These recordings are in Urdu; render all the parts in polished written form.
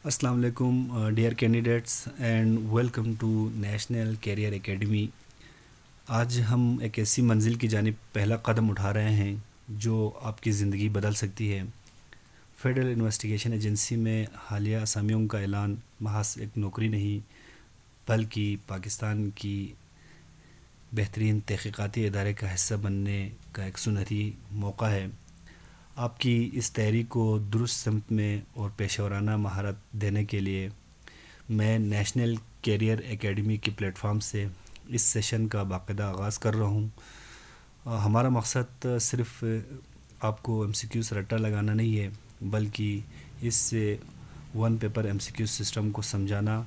السلام علیکم dear candidates and welcome to national career academy. آج ہم ایک ایسی منزل کی جانب پہلا قدم اٹھا رہے ہیں جو آپ کی زندگی بدل سکتی ہے۔ فیڈرل انویسٹیگیشن ایجنسی میں حالیہ اسامیوں کا اعلان محض ایک نوکری نہیں بلکہ پاکستان کی بہترین تحقیقاتی ادارے کا حصہ بننے کا ایک سنہری موقع ہے۔ آپ کی اس تحریک کو درست سمت میں اور پیشہ ورانہ مہارت دینے کے لیے میں نیشنل کیریئر اکیڈمی کے پلیٹ فارم سے اس سیشن کا باقاعدہ آغاز کر رہا ہوں۔ ہمارا مقصد صرف آپ کو ایم سی کیوز رٹا لگانا نہیں ہے بلکہ اس سے ون پیپر ایم سی کیو سسٹم کو سمجھانا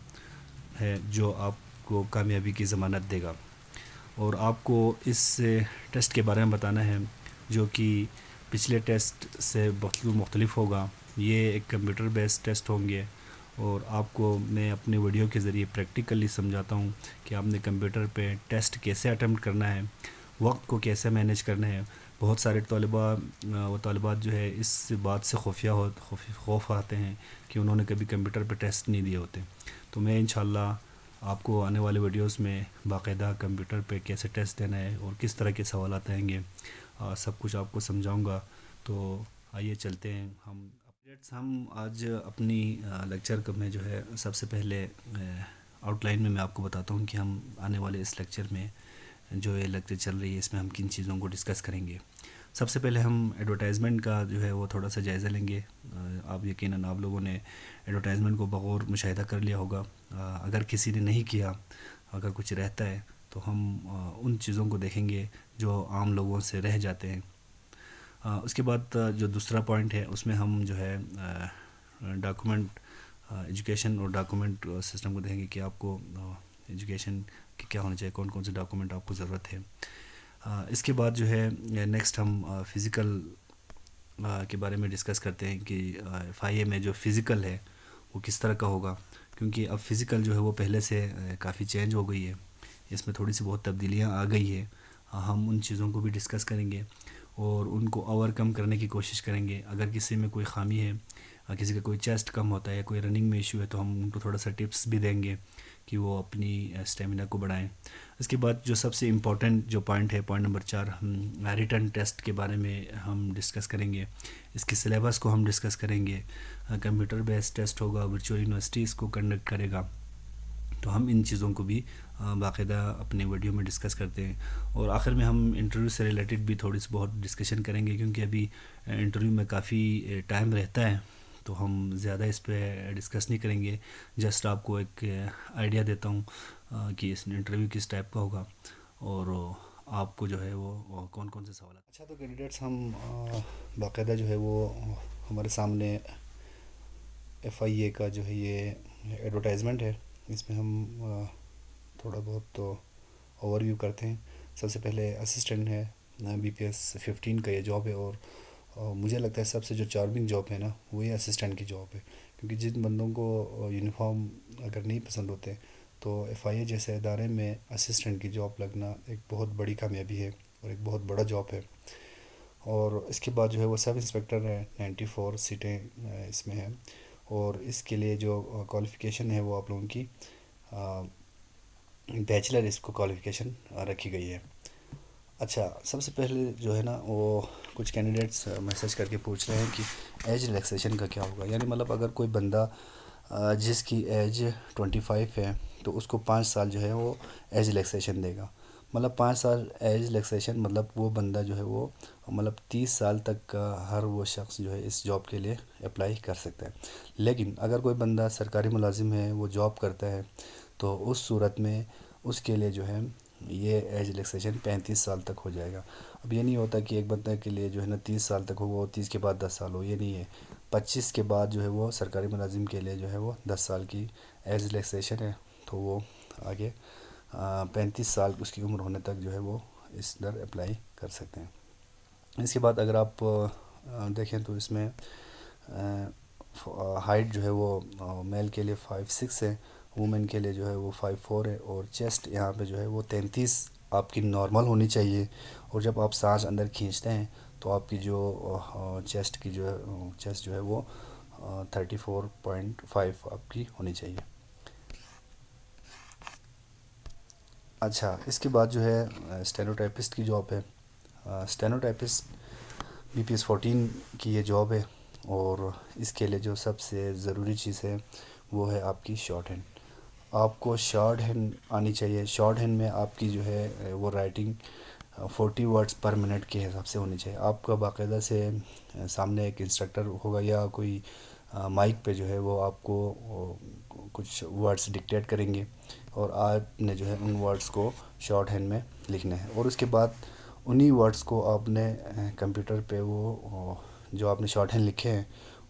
ہے جو آپ کو کامیابی کی ضمانت دے گا، اور آپ کو اس ٹیسٹ کے بارے میں بتانا ہے جو کہ پچھلے ٹیسٹ سے بہت مختلف ہوگا۔ یہ ایک کمپیوٹر بیسڈ ٹیسٹ ہوں گے اور آپ کو میں اپنے ویڈیو کے ذریعے پریکٹیکلی سمجھاتا ہوں کہ آپ نے کمپیوٹر پہ ٹیسٹ کیسے اٹیمپٹ کرنا ہے، وقت کو کیسے مینیج کرنا ہے۔ بہت سارے طالبہ و طالبات جو ہے اس بات سے خوف آتے ہیں کہ انہوں نے کبھی کمپیوٹر پہ ٹیسٹ نہیں دیے ہوتے، تو میں انشاءاللہ آپ کو آنے والے ویڈیوز میں باقاعدہ کمپیوٹر پہ کیسے ٹیسٹ دینا ہے اور کس طرح کے سوالات آئیں گے سب کچھ آپ کو سمجھاؤں گا۔ تو آئیے چلتے ہیں ہم آج اپنی لیکچر میں جو ہے سب سے پہلے آؤٹ لائن میں آپ کو بتاتا ہوں کہ ہم آنے والے اس لیکچر میں جو یہ لیکچر چل رہی ہے اس میں ہم کن چیزوں کو ڈسکس کریں گے۔ سب سے پہلے ہم ایڈورٹائزمنٹ کا جو ہے وہ تھوڑا سا جائزہ لیں گے۔ آپ یقیناً آپ لوگوں نے ایڈورٹائزمنٹ کو بغور مشاہدہ کر لیا ہوگا۔ اگر کسی نے نہیں کیا، اگر کچھ رہتا ہے تو ہم ان چیزوں کو دیکھیں گے جو عام لوگوں سے رہ جاتے ہیں۔ اس کے بعد جو دوسرا پوائنٹ ہے اس میں ہم جو ہے ڈاکومنٹ ایجوکیشن اور ڈاکومنٹ سسٹم کو دیکھیں گے کہ آپ کو ایجوکیشن کی کیا ہونا چاہیے، کون کون سے ڈاکومنٹ آپ کو ضرورت ہے۔ اس کے بعد جو ہے نیکسٹ ہم فزیکل کے بارے میں ڈسکس کرتے ہیں کہ ایف آئی اے میں جو فزیکل ہے وہ کس طرح کا ہوگا، کیونکہ اب فزیکل جو ہے وہ پہلے سے کافی چینج ہو گئی ہے، اس میں تھوڑی سی بہت تبدیلیاں آ گئی ہے۔ ہم ان چیزوں کو بھی ڈسکس کریں گے اور ان کو اوور کم کرنے کی کوشش کریں گے۔ اگر کسی میں کوئی خامی ہے، کسی کا کوئی چیسٹ کم ہوتا ہے یا کوئی رننگ میں ایشو ہے تو ہم ان کو تھوڑا سا ٹپس بھی دیں گے کہ وہ اپنی اسٹیمنا کو بڑھائیں۔ اس کے بعد جو سب سے امپورٹنٹ جو پوائنٹ ہے، پوائنٹ نمبر 4، ہم ریٹن ٹیسٹ کے بارے میں ہم ڈسکس کریں گے۔ اس کے سلیبس کو ہم ڈسکس کریں گے۔ کمپیوٹر بیسڈ ٹیسٹ ہوگا، ورچوئل یونیورسٹی اس کو کنڈکٹ کرے گا، تو ہم ان چیزوں کو بھی باقاعدہ اپنے ویڈیو میں ڈسکس کرتے ہیں۔ اور آخر میں ہم انٹرویو سے ریلیٹڈ بھی تھوڑی سی بہت ڈسکشن کریں گے، کیونکہ ابھی انٹرویو میں کافی ٹائم رہتا ہے تو ہم زیادہ اس پہ ڈسکس نہیں کریں گے۔ جسٹ آپ کو ایک آئیڈیا دیتا ہوں کہ اس انٹرویو کس ٹائپ کا ہوگا اور آپ کو جو ہے وہ کون کون سے سوالات۔ اچھا، تو کینڈیڈیٹس ہم باقاعدہ جو ہے وہ ہمارے سامنے ایف آئی اے کا جو ہے یہ ایڈورٹائزمنٹ ہے، اس میں ہم تھوڑا بہت تو اوور ویو کرتے ہیں۔ سب سے پہلے اسسٹنٹ ہے، بی پی ایس 15 کا یہ جاب ہے، اور مجھے لگتا ہے سب سے جو چارمنگ جاب ہے نا وہ یہ اسسٹنٹ کی جاب ہے، کیونکہ جن بندوں کو یونیفارم اگر نہیں پسند ہوتے تو ایف آئی اے جیسے ادارے میں اسسٹنٹ کی جاب لگنا ایک بہت بڑی کامیابی ہے اور ایک بہت بڑا جاب ہے۔ اور اس کے بعد جو ہے وہ سب انسپیکٹر ہے، 94 سیٹیں اس میں ہیں، اور اس کے لیے جو کوالیفیکیشن ہے وہ آپ لوگوں کی بیچلر اس کو کوالیفیکیشن رکھی گئی ہے۔ اچھا، سب سے پہلے جو ہے نا وہ کچھ کینڈیڈیٹس میسج کر کے پوچھ رہے ہیں کہ ایج ریلیکسیشن کا کیا ہوگا، یعنی مطلب اگر کوئی بندہ جس کی ایج 25 ہے تو اس کو 5 سال جو ہے وہ ایج ریلیکسیشن دے گا۔ مطلب 5 سال ایج ریلیکسیشن مطلب وہ بندہ جو ہے وہ مطلب 30 سال تک کا ہر وہ شخص جو ہے اس جاب کے لیے اپلائی کر سکتا ہے۔ لیکن اگر کوئی بندہ سرکاری ملازم ہے، وہ جاب کرتا ہے، تو اس صورت میں اس کے لیے جو ہے یہ ایج ریلیکسیشن 35 سال تک ہو جائے گا۔ اب یہ نہیں ہوتا کہ ایک بندے کے لیے جو ہے نا 30 سال تک ہو، وہ 30 کے بعد 10 سال ہو، یہ نہیں ہے۔ 25 کے بعد جو ہے وہ سرکاری ملازم کے لیے جو ہے وہ 10 سال کی ایج ریلیکسیشن ہے، تو وہ آگے 35 سال اس کی عمر ہونے تک جو ہے وہ اس در اپلائی کر سکتے ہیں۔ اس کے بعد اگر آپ دیکھیں تو اس میں ہائٹ جو ہے وہ میل کے لیے 5'6" ہے، وومن کے لیے جو ہے وہ 5'4" ہے، اور چیسٹ یہاں پہ جو ہے وہ 33 آپ کی نارمل ہونی چاہیے، اور جب آپ سانس اندر کھینچتے ہیں تو آپ کی جو چیسٹ کی جو ہے چیسٹ جو ہے وہ 34.5 آپ کی ہونی چاہیے. اچھا، اس کے بعد جو ہے اسٹینوٹائپسٹ کی جاب ہے. اسٹینوٹائپسٹ BPS 14 کی یہ جاب ہے، اور اس کے لیے جو سب سے ضروری چیز ہے وہ ہے آپ کی شارٹ ہینڈ. آپ کو شارٹ ہینڈ آنی چاہیے. شارٹ ہینڈ میں آپ کی جو ہے وہ رائٹنگ 40 ورڈز پر منٹ کے حساب سے ہونی چاہیے. آپ کا باقاعدہ سے سامنے ایک انسٹرکٹر ہوگا یا کوئی مائک پہ جو ہے وہ آپ کو کچھ ورڈز ڈکٹیٹ کریں گے، اور آپ نے جو ہے ان ورڈز کو شارٹ ہینڈ میں لکھنا ہے. اور اس کے بعد انہی ورڈز کو آپ نے کمپیوٹر پہ وہ جو آپ نے شارٹ ہینڈ لکھے ہیں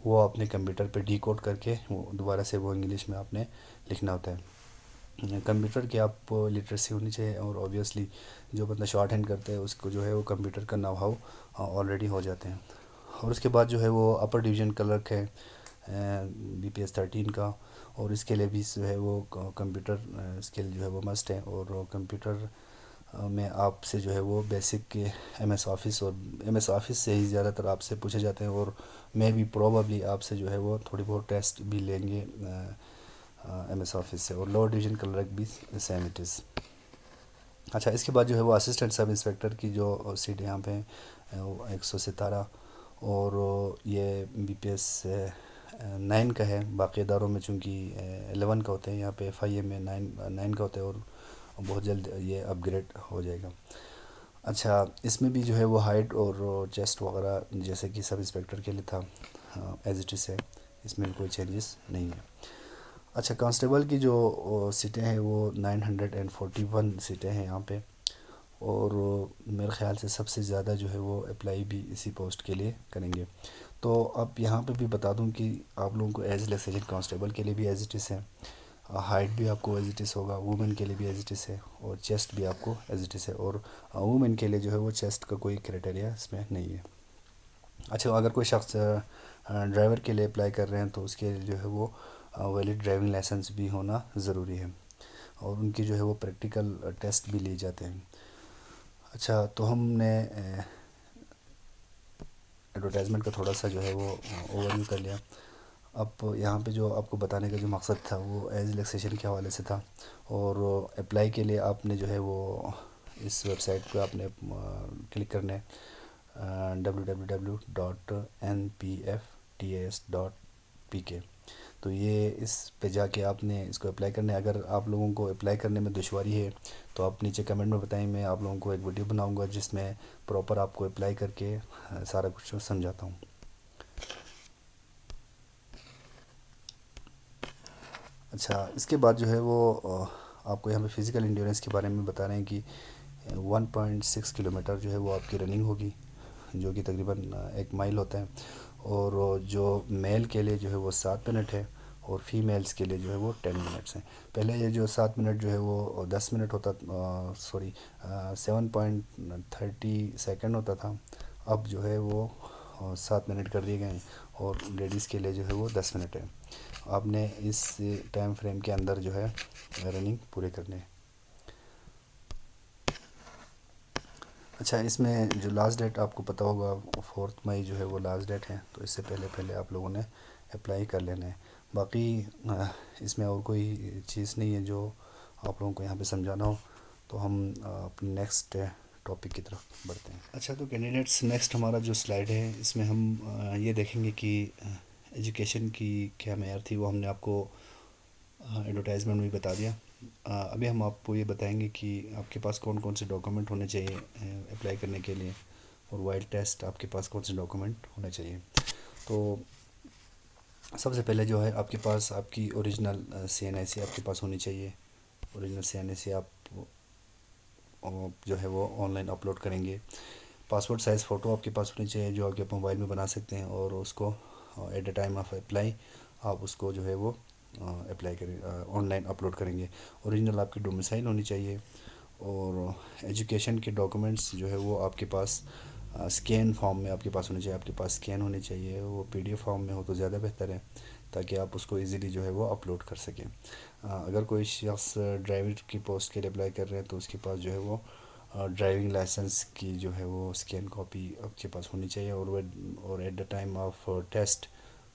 وہ آپ نے کمپیوٹر پہ ڈی کوڈ کر کے دوبارہ سے وہ انگلش میں آپ نے لکھنا ہوتا ہے. کمپیوٹر کی آپ لٹریسی ہونی چاہیے، اور اوبیسلی جو بندہ شارٹ ہینڈ کرتا ہے اس کو جو ہے وہ کمپیوٹر کا نو ہاؤ آلریڈی ہو جاتے ہیں. اور اس کے بعد جو ہے وہ اپر ڈویژن کلرک ہے BPS 13 کا، اور اس کے لیے بھی جو ہے وہ کمپیوٹر اسکل جو ہے وہ مسٹ ہے. اور کمپیوٹر میں آپ سے جو ہے وہ بیسک MS آفس، اور MS آفس سے ہی زیادہ تر آپ سے پوچھے جاتے ہیں، اور میں بھی پروبیبلی آپ سے جو ہے وہ تھوڑی بہت ٹیسٹ بھی لیں گے MS آفس سے. اور لوور ڈویژن کلرک بھی سیم اٹ از. اچھا، اس کے بعد جو ہے وہ اسسٹنٹ سب انسپیکٹر کی جو سیٹ یہاں پہ 117، اور یہ BPS 9 کا ہے. باقی اداروں میں چونکہ 11 کا ہوتا ہے، یہاں پہ FIA میں 9 کا ہوتا ہے، اور بہت جلد یہ اپ گریڈ ہو جائے گا. اچھا، اس میں بھی جو ہے وہ ہائٹ اور چیسٹ وغیرہ جیسے کہ سب انسپیکٹر کے لیے تھا ایز اٹ از ہے، اس میں کوئی چینجز نہیں ہے. اچھا، کانسٹیبل کی جو سیٹیں ہیں وہ 941 سیٹیں ہیں یہاں پہ، اور میرے خیال سے سب سے زیادہ جو ہے وہ اپلائی بھی اسی پوسٹ کے لیے کریں گے. تو اب یہاں پہ بھی بتا دوں کہ آپ لوگوں کو ایز ریلیکسیشن کانسٹیبل کے لیے بھی ایز اٹ از ہے. ہائٹ بھی آپ کو ایز اٹ از ہوگا، وومن کے لیے بھی ایز اٹ از ہے، اور چیسٹ بھی آپ کو ایز اٹ از ہے. اور وومن کے لیے جو ہے وہ چیسٹ کا کوئی کرائٹیریا اس میں نہیں ہے. اچھا، اگر کوئی شخص ڈرائیور کے لیے اپلائی کر رہے ہیں تو اس کے لیے جو ہے وہ ویلڈ ڈرائیونگ لائسنس بھی ہونا ضروری ہے، اور ان کی جو ہے وہ پریکٹیکل ٹیسٹ بھی لیے جاتے ہیں. اچھا، تو ہم نے ایڈورٹائزمنٹ کا تھوڑا سا جو ہے وہ اوور ویو کر لیا. اب یہاں پہ جو آپ کو بتانے کا جو مقصد تھا وہ ایز ریلیکسیشن کے حوالے سے تھا. اور اپلائی کے لیے آپ نے جو ہے وہ اس ویب سائٹ پہ آپ نے کلک کرنا ہے www.npftas.pk. تو یہ اس پہ جا کے آپ نے اس کو اپلائی کرنا ہے. اگر آپ لوگوں کو اپلائی کرنے میں دشواری ہے تو آپ نیچے کمنٹ میں بتائیں، میں آپ لوگوں کو ایک ویڈیو بناؤں گا جس میں پراپر آپ کو اپلائی کر کے سارا کچھ سمجھاتا ہوں. اچھا، اس کے بعد جو ہے وہ آپ کو یہاں پہ فزیکل انڈیورنس کے بارے میں بتا رہے ہیں کہ 1.6 کلومیٹر جو ہے وہ آپ کی رننگ ہوگی، جو کہ تقریباً 1 مائل ہوتا ہے. اور جو میل کے لیے جو ہے وہ 7 منٹ ہے، اور فیمیلز کے لیے جو ہے وہ 10 منٹس ہیں. پہلے یہ جو 7 منٹ جو ہے وہ 10 منٹ ہوتا، 7.30 سیکنڈ ہوتا تھا. اب جو ہے وہ 7 منٹ کر دیے گئے ہیں، اور لیڈیز کے لیے جو ہے وہ 10 منٹ ہے. آپ نے اس ٹائم فریم کے اندر جو ہے رننگ پورے کرنے ہیں. اچھا، اس میں جو لاسٹ ڈیٹ آپ کو پتہ ہوگا 4 مئی جو ہے وہ لاسٹ ڈیٹ ہے، تو اس سے پہلے آپ لوگوں نے اپلائی کر لینا ہے. باقی اس میں اور کوئی چیز نہیں ہے جو آپ لوگوں کو یہاں پہ سمجھانا ہو. تو ہم اپنے نیکسٹ ٹاپک کی طرف بڑھتے ہیں. اچھا، تو کینڈیڈیٹس نیکسٹ ہمارا جو سلائیڈ ہے اس میں ہم یہ دیکھیں گے کہ ایجوکیشن کی کیا معیار تھی، وہ ہم نے آپ کو ایڈورٹائزمنٹ میں بھی بتا دیا. ابھی ہم آپ کو یہ بتائیں گے کہ آپ کے پاس کون کون سے ڈاکومنٹ ہونے چاہیے اپلائی کرنے کے لیے، اور وائل ٹیسٹ آپ کے پاس کون سے ڈاکومنٹ ہونے چاہیے. تو سب سے پہلے جو ہے آپ کے پاس آپ کی اوریجنل CNIC آپ کے پاس ہونی چاہیے. اوریجنل CNIC آپ جو ہے وہ آن لائن اپلوڈ کریں گے. پاسپورٹ سائز فوٹو آپ کے پاس ہونی چاہیے جو آپ کے موبائل میں بنا سکتے ہیں، اور اس کو at a time of apply آپ اس کو جو ہے وہ اپلائی کریں، آن لائن اپلوڈ کریں گے. اوریجنل آپ کی ڈومیسائل ہونی چاہیے. اور ایجوکیشن کے ڈاکومنٹس جو ہے وہ آپ کے پاس اسکین فارم میں آپ کے پاس ہونے چاہیے. آپ کے پاس اسکین ہونے چاہیے، وہ PDF فارم میں ہو تو زیادہ بہتر ہے، تاکہ آپ اس کو ایزیلی جو ہے وہ اپلوڈ کر سکیں. اگر کوئی شخص ڈرائیور کی پوسٹ کے لیے اپلائی کر رہے ہیں تو اس کے پاس جو ہے وہ ڈرائیونگ لائسنس کی جو ہے وہ اسکین کاپی آپ کے پاس ہونی چاہیے. اور at the time of test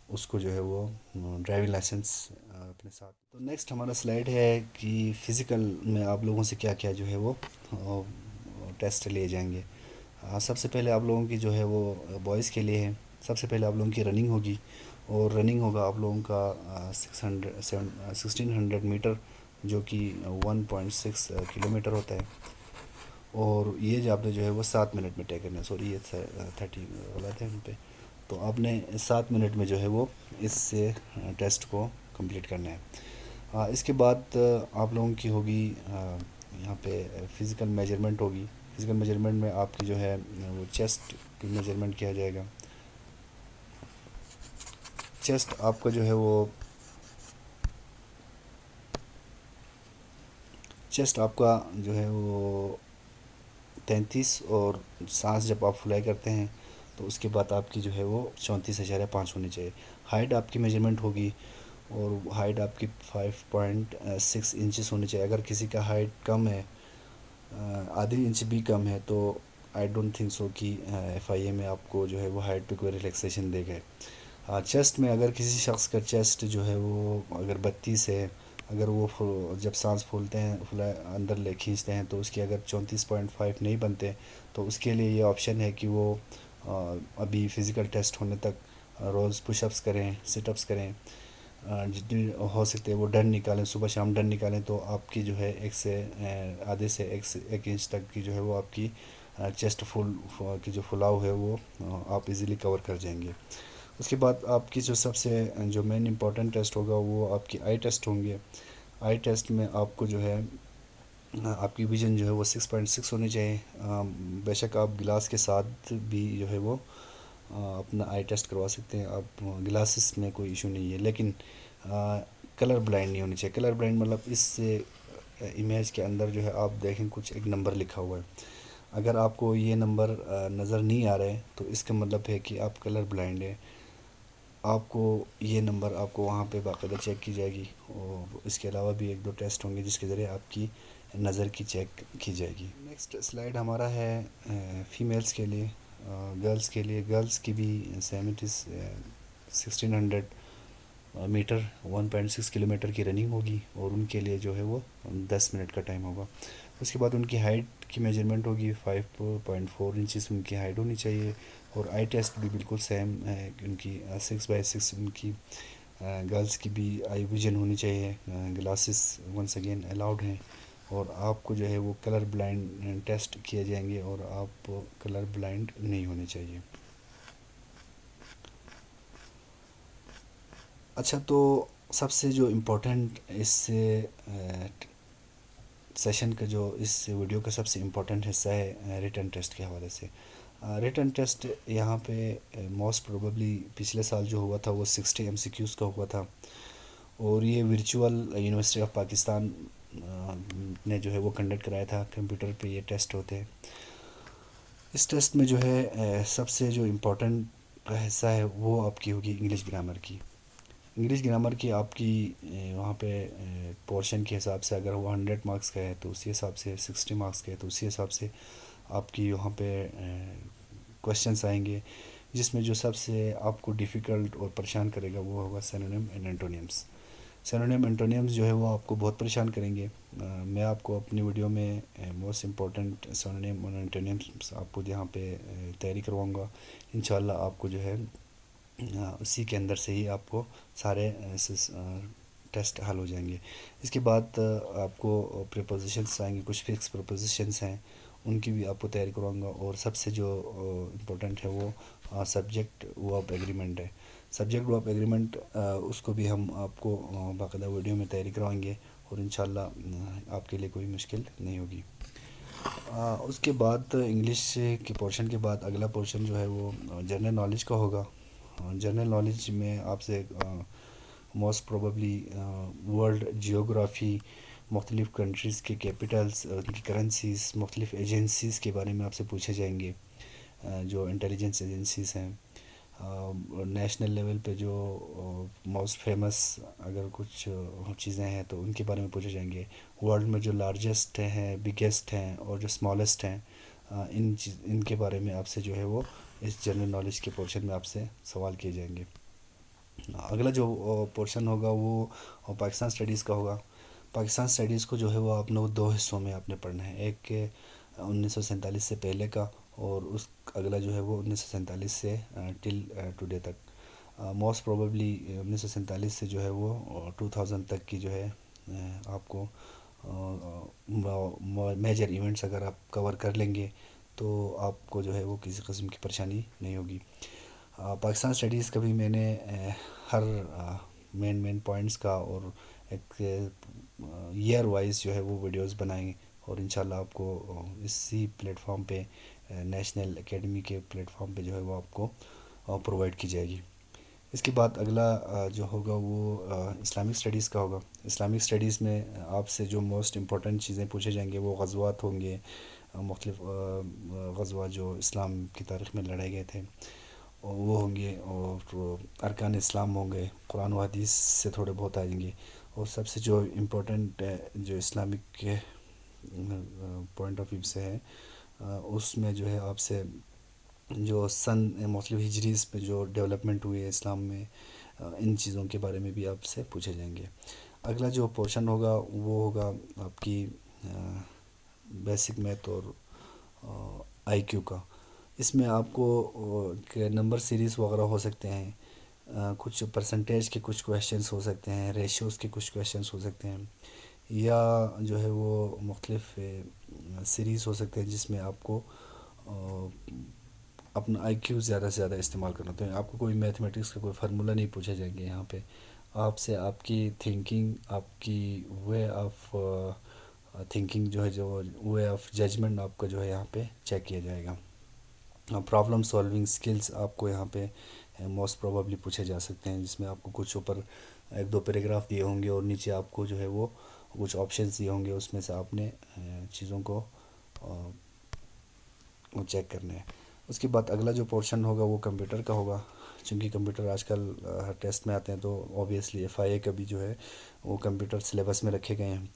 اس کو جو ہے وہ ڈرائیونگ لائسنس اپنے ساتھ. تو نیکسٹ ہمارا سلائڈ ہے کہ فزیکل میں آپ لوگوں سے کیا کیا جو ہے وہ ٹیسٹ لیے جائیں گے. سب سے پہلے آپ لوگوں کی جو ہے وہ بوائز کے لیے ہے. سب سے پہلے آپ لوگوں کی رننگ ہوگی، اور رننگ ہوگا آپ لوگوں کا 1600 میٹر، جو کہ 1.6 کلومیٹر ہوتا ہے. اور یہ جو آپ نے جو ہے وہ 7 منٹ میں طے کرنا ہے. سوری، یہ 30 غلط ہے ان پہ. تو آپ نے 7 منٹ میں جو ہے وہ اس سے ٹیسٹ کو کمپلیٹ کرنا ہے. اس کے بعد آپ لوگوں کی ہوگی یہاں پہ فزیکل میجرمنٹ ہوگی. فزیکل میجرمنٹ میں آپ کی جو ہے وہ چیسٹ کی میجرمنٹ کیا جائے گا. چیسٹ آپ کا جو ہے وہ چیسٹ آپ کا جو ہے وہ 33، اور سانس جب آپ فلائی کرتے ہیں تو اس کے بعد آپ کی جو ہے وہ 34.5 ہونی چاہیے. ہائٹ آپ کی میجرمنٹ ہوگی، اور ہائٹ آپ کی 5.6 انچز ہونی چاہیے. اگر کسی کا ہائٹ کم ہے، آدھی انچ بھی کم ہے، تو آئی ڈونٹ تھنک سو کہ ایف آئی اے میں آپ کو جو ہے وہ ہائٹ پہ کوئی ریلیکسیشن دے گئے. چیسٹ میں اگر کسی شخص کا چیسٹ جو ہے وہ اگر 32 ہے، اگر وہ جب سانس پھولتے ہیں اندر لے کھینچتے ہیں تو اس کی اگر 34.5 نہیں بنتے، تو اس کے لیے یہ آپشن ہے کہ وہ ابھی فزیکل ٹیسٹ ہونے تک روز پش اپس کریں، سٹ اپس کریں، جتنی ہو سکتے وہ ڈن نکالیں، صبح شام ڈن نکالیں. تو آپ کی جو ہے آدھے سے 1 انچ تک کی جو ہے وہ آپ کی چیسٹ فل کی جو پھلاؤ ہے وہ آپ ایزیلی کور کر جائیں گے. اس کے بعد آپ کی جو سب سے جو مین امپورٹنٹ ٹیسٹ ہوگا وہ آپ کی آئی ٹیسٹ ہوں گے. آئی ٹیسٹ میں آپ کو جو ہے آپ کی ویژن جو ہے وہ 6.6 ہونی چاہیے. بے شک آپ گلاس کے ساتھ بھی جو ہے وہ اپنا آئی ٹیسٹ کروا سکتے ہیں. آپ گلاسز میں کوئی ایشو نہیں ہے، لیکن کلر بلائنڈ نہیں ہونی چاہیے. کلر بلائنڈ مطلب اس سے امیج کے اندر جو ہے آپ دیکھیں کچھ ایک نمبر لکھا ہوا ہے. اگر آپ کو یہ نمبر نظر نہیں آ رہا ہے تو اس کا مطلب ہے کہ آپ کلر بلائنڈ ہے. آپ کو یہ نمبر آپ کو وہاں پہ باقاعدہ چیک کی جائے گی. اور اس کے علاوہ بھی 1-2 ٹیسٹ ہوں گے جس کے ذریعے آپ کی نظر کی چیک کی جائے گی. نیکسٹ سلائیڈ ہمارا ہے فیمیلز کے لیے. گرلز کے لیے، گرلز کی بھی same it is 1600 metre, 1.6 kilometre کی رننگ ہوگی، اور ان کے لیے جو ہے وہ 10 منٹ کا ٹائم ہوگا. اس کے بعد ان کی ہائٹ کی میجرمنٹ ہوگی. 5.4 انچز ان کی ہائٹ ہونی چاہیے. اور آئی ٹیسٹ بھی بالکل سیم ہے، ان کی 6/6 ان کی گرلز کی بھی آئی ویژن ہونی چاہیے. گلاسز ونس اگین الاؤڈ ہیں. اور آپ کو جو ہے وہ کلر بلائنڈ ٹیسٹ کیے جائیں گے، اور آپ کلر بلائنڈ نہیں ہونے چاہیے. اچھا، تو سب سے جو امپورٹنٹ اس سیشن کا، جو اس ویڈیو کا سب سے امپورٹنٹ حصہ ہے ریٹن ٹیسٹ کے حوالے سے. ریٹن ٹیسٹ یہاں پہ موسٹ پروبیبلی پچھلے سال جو ہوا تھا وہ 60 MCQs کا ہوا تھا، اور یہ ورچوئل یونیورسٹی آف پاکستان نے جو ہے وہ کنڈکٹ کرایا تھا. کمپیوٹر پہ یہ ٹیسٹ ہوتے ہیں. اس ٹیسٹ میں جو ہے سب سے جو امپورٹنٹ حصہ ہے وہ آپ کی ہوگی انگلش گرامر کی. انگلش گرامر کی آپ کی وہاں پہ پورشن کے حساب سے اگر وہ 100 مارکس کا ہے تو اسی حساب سے، 60 مارکس کا ہے تو اسی حساب سے آپ کی وہاں پہ کوشچنس آئیں گے، جس میں جو سب سے آپ کو ڈیفیکلٹ اور پریشان کرے گا وہ ہوگا سینونیم اینڈ اینٹونیمس. سینونیم اینٹونیمس جو ہے وہ آپ کو بہت پریشان کریں گے. میں آپ کو اپنی ویڈیو میں موسٹ امپورٹنٹ سینونیم اور اینٹونیمس آپ کو یہاں پہ تیاری کرواؤں گا. انشاءاللہ آپ کو جو ہے اسی کے اندر سے ہی آپ کو سارے ٹیسٹ حل ہو جائیں گے. اس کے بعد آپ کو پریپوزیشنس آئیں گے، کچھ فکس پریپوزیشنس ہیں، ان کی بھی آپ کو تیاری کرواؤں گا. اور سب سے جو امپورٹنٹ ہے وہ سبجیکٹ ورب ایگریمنٹ ہے. سبجیکٹ ورب ایگریمنٹ اس کو بھی ہم آپ کو باقاعدہ ویڈیو میں تیاری کروائیں گے، اور انشاءاللہ آپ کے لیے کوئی مشکل نہیں ہوگی. اس کے بعد انگلش کے پورشن کے بعد اگلا پورشن جو ہے وہ جنرل نالج کا ہوگا. جنرل نالج میں آپ سے موسٹ پروبیبلی ورلڈ جیوگرافی، مختلف کنٹریز کے کیپٹلز، ان کی کرنسیز، مختلف ایجنسیز کے بارے میں آپ سے پوچھے جائیں گے، جو انٹیلیجنس ایجنسیز ہیں. نیشنل لیول پہ جو موسٹ فیمس اگر کچھ چیزیں ہیں تو ان کے بارے میں پوچھے جائیں گے. ورلڈ میں جو لارجسٹ ہیں، بگیسٹ ہیں، اور جو اسمالسٹ ہیں، ان کے بارے میں آپ سے جو ہے وہ اس جنرل نالج کے پورشن میں آپ سے سوال کیے جائیں گے. اگلا جو پورشن ہوگا وہ پاکستان اسٹڈیز کا ہوگا. پاکستان اسٹڈیز کو جو ہے وہ آپ نے وہ دو حصوں میں آپ نے پڑھنا ہے. ایک کہ 1947 سے پہلے کا، اور اس اگلا جو ہے وہ 1947 سے ٹل ٹوڈے تک. موسٹ پروبیبلی 1947 سے جو ہے وہ 2000 تک کی جو ہے آپ کو میجر ایونٹس اگر آپ کور کر لیں گے تو آپ کو جو ہے وہ کسی قسم کی پریشانی نہیں ہوگی. پاکستان اسٹڈیز کا بھی میں نے ہر مین پوائنٹس کا اور ایک ایئر وائز جو ہے وہ ویڈیوز بنائیں، اور انشاءاللہ آپ کو اسی پلیٹ فارم پہ نیشنل اکیڈمی کے پلیٹ فارم پہ جو ہے وہ آپ کو پرووائڈ کی جائے گی. اس کے بعد اگلا جو ہوگا وہ اسلامک اسٹڈیز کا ہوگا. اسلامک اسٹڈیز میں آپ سے جو موسٹ امپورٹنٹ چیزیں پوچھے جائیں گے وہ غزوات ہوں گے، مختلف غزوات جو اسلام کی تاریخ میں لڑے گئے تھے وہ ہوں گے، اور ارکان اسلام ہوں گے، قرآن و حدیث سے تھوڑے بہت آئیں گے. اور سب سے جو امپورٹنٹ جو اسلامک کے پوائنٹ آف ویو سے ہے اس میں جو ہے آپ سے جو سن مختلف ہجریز پہ جو ڈیولپمنٹ ہوئی ہے اسلام میں، ان چیزوں کے بارے میں بھی آپ سے پوچھے جائیں گے. اگلا جو پورشن ہوگا وہ ہوگا آپ کی بیسک میتھ اور آئی کیو کا. اس میں آپ کو نمبر سیریز وغیرہ ہو سکتے ہیں، کچھ پرسنٹیج کے کچھ کویشچنس ہو سکتے ہیں، ریشیوز کے کچھ کویشچنس ہو سکتے ہیں، یا جو ہے وہ مختلف سیریز ہو سکتے ہیں جس میں آپ کو اپنا آئی کیو زیادہ سے زیادہ استعمال کرنا ہوتا ہے. آپ کو کوئی میتھمیٹکس کا کوئی فارمولہ نہیں پوچھے جائیں گے یہاں پہ. آپ سے آپ کی تھنکنگ، آپ کی وے آف تھنکنگ جو ہے، جو وے آف ججمنٹ آپ کا جو ہے یہاں پہ چیک کیا جائے گا. پرابلم سالونگ سکلز آپ کو یہاں پہ موسٹ پروبیبلی پوچھے جا سکتے ہیں، جس میں آپ کو کچھ اوپر ایک دو پیراگراف دیے ہوں گے اور نیچے آپ کو جو ہے وہ کچھ آپشنز دیے ہوں گے، اس میں سے آپ نے چیزوں کو چیک کرنا ہے. اس کے بعد اگلا جو پورشن ہوگا وہ کمپیوٹر کا ہوگا. چونکہ کمپیوٹر آج کل ہر ٹیسٹ میں آتے ہیں تو اوبیسلی ایف آئی اے کا بھی جو ہے وہ کمپیوٹر سلیبس میں رکھے گئے ہیں.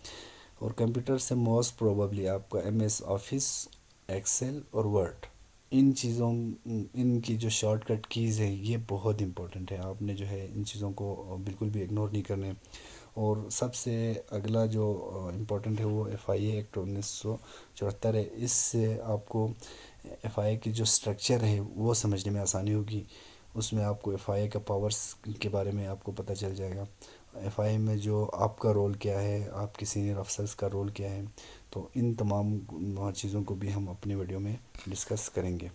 اور کمپیوٹر سے موسٹ پروبیبلی آپ کا ایم ایس آفس، ایکسل اور ورڈ، ان چیزوں ان کی جو شارٹ کٹ کیز ہیں یہ بہت امپورٹنٹ ہے. آپ نے جو ہے ان چیزوں کو بالکل بھی اگنور نہیں کرنے. اور سب سے اگلا جو امپورٹنٹ ہے وہ ایف آئی اے ایکٹ 1974 ہے. اس سے آپ کو ایف آئی اے کی جو اسٹرکچر ہے وہ سمجھنے میں آسانی ہوگی. اس میں آپ کو ایف آئی اے کا پاورز کے بارے میں آپ کو پتہ چل جائے گا. ایف آئی اے میں جو آپ کا رول کیا ہے، آپ کے سینئر افسرز کا رول کیا ہے، تو ان تمام چیزوں کو بھی ہم اپنی ویڈیو میں ڈسکس کریں گے.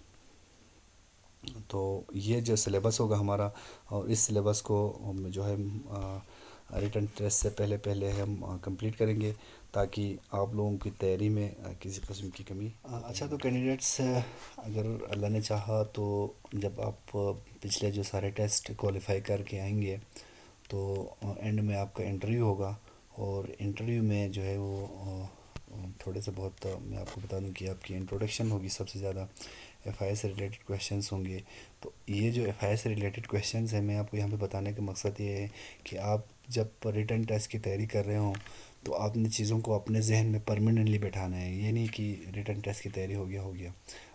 تو یہ جو سلیبس ہوگا ہمارا، اور اس سلیبس کو ہم جو ہے ریٹن ٹیسٹ سے پہلے ہم کمپلیٹ کریں گے تاکہ آپ لوگوں کی تیاری میں کسی قسم کی کمی. اچھا، تو کینڈیڈیٹس اگر اللہ نے چاہا تو جب آپ پچھلے جو سارے ٹیسٹ کوالیفائی کر کے آئیں گے تو اینڈ میں آپ کا انٹرویو ہوگا. اور انٹرویو میں جو ہے وہ تھوڑے سے بہت میں آپ کو بتا دوں کہ آپ کی انٹروڈکشن ہوگی. سب سے زیادہ ایف آئی اے سے ریلیٹڈ کویشچنس ہوں گے. تو یہ جو ایف آئی اے سے ریلیٹڈ کویشچنس ہیں، میں آپ کو یہاں پہ بتانے کا مقصد یہ ہے کہ آپ جب ریٹن ٹیسٹ کی تیاری کر رہے ہوں تو آپ نے چیزوں کو اپنے ذہن میں پرماننٹلی بٹھانا ہے. یہ نہیں کہ ریٹن ٹیسٹ کی تیاری ہو گیا.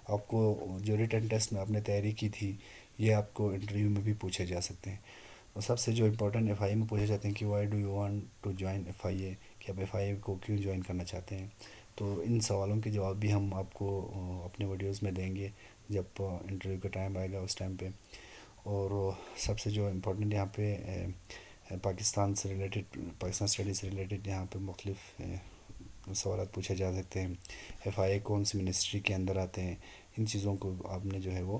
آپ کو جو ریٹن ٹیسٹ میں آپ نے تیاری کی تھی یہ آپ کو انٹرویو میں بھی پوچھے جا سکتے ہیں. اور سب سے جو امپورٹنٹ ایف آئی اے میں پوچھے جاتے ہیں کہ why do you want to join F I A, کہ آپ ایف آئی اے کو کیوں جوائن کرنا چاہتے ہیں. تو ان سوالوں کے جواب بھی ہم آپ کو اپنے ویڈیوز میں دیں گے جب انٹرویو کا ٹائم آئے گا اس ٹائم پہ. اور سب سے جو امپورٹنٹ یہاں پہ پاکستان سے ریلیٹڈ، پاکستان اسٹڈی سے ریلیٹڈ یہاں پہ مختلف سوالات پوچھے جا سکتے ہیں. ایف آئی اے کون سی منسٹری کے اندر آتے ہیں، ان چیزوں کو آپ نے جو ہے وہ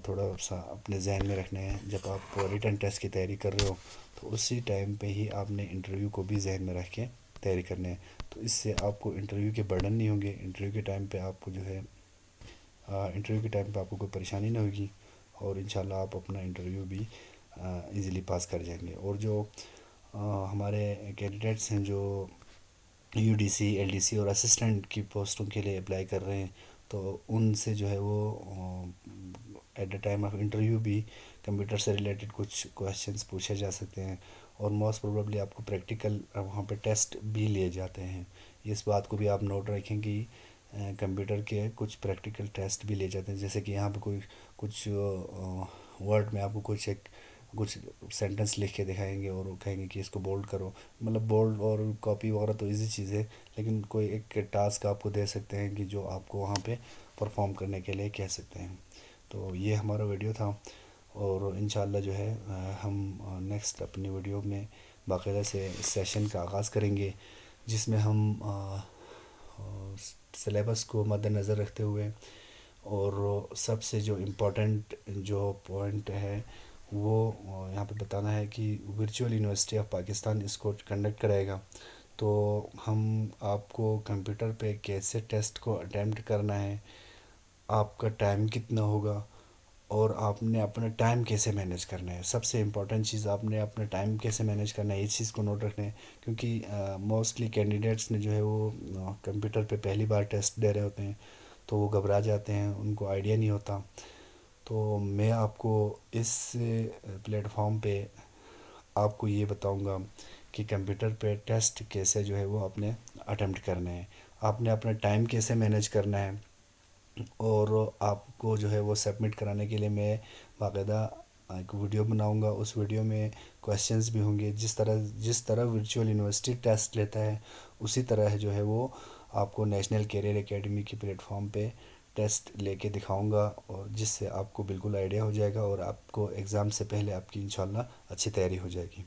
تھوڑا سا اپنے ذہن میں رکھنا ہے. جب آپ ریٹن ٹیسٹ کی تیاری کر رہے ہو تو اسی ٹائم پہ ہی آپ نے انٹرویو کو بھی ذہن میں رکھ کے تیاری کرنا ہے. تو اس سے آپ کو انٹرویو کے برڈن نہیں ہوں گے. انٹرویو کے ٹائم پہ آپ کو جو ہے آپ کو کوئی پریشانی نہ ہوگی، اور انشاءاللہ آپ اپنا انٹرویو بھی ایزیلی پاس کر جائیں گے. اور جو ہمارے کینڈیڈیٹس ہیں جو U D C, L D C اور اسسٹنٹ کی پوسٹوں کے لیے اپلائی کر رہے ہیں، تو ان سے جو ہے وہ at the time of interview بھی کمپیوٹر سے ریلیٹڈ کچھ کویشچنس پوچھے جا سکتے ہیں. اور موسٹ پروبیبلی آپ کو پریکٹیکل وہاں پہ ٹیسٹ بھی لیے جاتے ہیں. اس بات کو بھی آپ نوٹ رکھیں کہ کمپیوٹر کے کچھ پریکٹیکل ٹیسٹ بھی لیے جاتے ہیں. جیسے کہ یہاں پہ کچھ ورڈ میں آپ کو کچھ ایک کچھ سینٹنس لکھ کے دکھائیں گے اور وہ کہیں گے کہ اس کو بولڈ کرو. مطلب بولڈ اور کاپی وغیرہ تو ایزی چیز ہے، لیکن کوئی ایک ٹاسک آپ کو دے سکتے ہیں کہ جو آپ کو وہاں پہ پرفارم کرنے کے لیے کہہ سکتے ہیں. تو یہ ہمارا ویڈیو تھا، اور انشاءاللہ جو ہے ہم نیکسٹ اپنی ویڈیو میں باقاعدہ سے سیشن کا آغاز کریں گے، جس میں ہم سلیبس کو مد نظر رکھتے ہوئے اور سب سے جو امپورٹنٹ جو پوائنٹ ہے وہ یہاں پہ بتانا ہے کہ ورچوئل یونیورسٹی آف پاکستان اس کو کنڈکٹ کرے گا. تو ہم آپ کو کمپیوٹر پہ کیسے ٹیسٹ کو اٹیمپٹ کرنا ہے، آپ کا ٹائم کتنا ہوگا، اور آپ نے اپنا ٹائم کیسے مینیج کرنا ہے. سب سے امپورٹنٹ چیز آپ نے اپنا ٹائم کیسے مینیج کرنا ہے، اس چیز کو نوٹ رکھنا ہے. کیونکہ موسٹلی کینڈیڈیٹس نے جو ہے وہ کمپیوٹر پہ پہلی بار ٹیسٹ دے رہے ہوتے ہیں، تو وہ گھبرا جاتے ہیں، ان کو آئیڈیا نہیں ہوتا. تو میں آپ کو اس پلیٹ فارم پہ آپ کو یہ بتاؤں گا کہ کمپیوٹر پہ ٹیسٹ کیسے جو ہے وہ اپنے اٹیمپٹ کرنے ہیں، آپ نے اپنا ٹائم کیسے مینیج کرنا ہے. اور آپ کو جو ہے وہ سبمٹ کرانے کے لیے میں باقاعدہ ایک ویڈیو بناؤں گا. اس ویڈیو میں کویسچنز بھی ہوں گے. جس طرح ورچوئل یونیورسٹی ٹیسٹ لیتا ہے، اسی طرح جو ہے وہ آپ کو نیشنل کیریئر اکیڈمی کی پلیٹ فارم پہ ٹیسٹ لے کے دکھاؤں گا، اور جس سے آپ کو بالکل آئیڈیا ہو جائے گا، اور آپ کو ایگزام سے پہلے آپ کی انشاءاللہ اچھی تیاری ہو جائے گی.